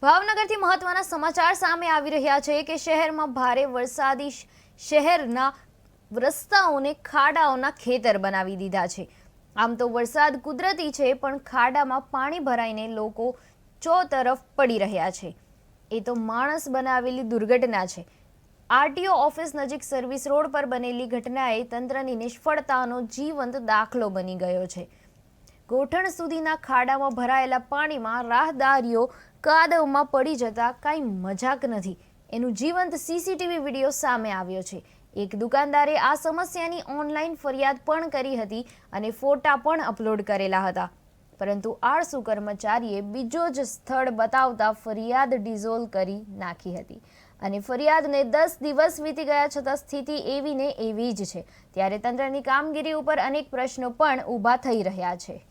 ભાવનગરથી મહત્વના સમાચાર સામે આવી રહ્યા છે કે શહેરમાં ભારે વરસાદી શહેરના રસ્તાઓને ખાડાઓના ખેતર બનાવી દીધા છે। આમ તો વરસાદ કુદરતી છે, પણ ખાડામાં પાણી ભરાઈને લોકો ચોતરફ પડી રહ્યા છે। એ તો માણસ બનાવેલી દુર્ઘટના છે। આરટીઓ ઓફિસ નજીક સર્વિસ રોડ પર બનેલી ઘટનાએ તંત્રની નિષ્ફળતાનો જીવંત દાખલો બની ગયો છે। ગોઠણ સુધીના ખાડામાં ભરાયેલા પાણીમાં રાહદારીઓ કાદવમાં પડી જતા કાંઈ મજાક નથી। એનું જીવંત સીસીટીવી વિડીયો સામે આવ્યો છે। એક દુકાનદારે આ સમસ્યાની ઓનલાઈન ફરિયાદ પણ કરી હતી અને ફોટા પણ અપલોડ કરેલા હતા, પરંતુ આળસુ કર્મચારીએ બીજો જ સ્થળ બતાવતા ફરિયાદ ડિઝોલ્વ કરી નાખી હતી અને ફરિયાદને 10 દિવસ વીતી ગયા છતાં સ્થિતિ એવી ને એવી જ છે। ત્યારે તંત્રની કામગીરી ઉપર અનેક પ્રશ્નો પણ ઊભા થઈ રહ્યા છે।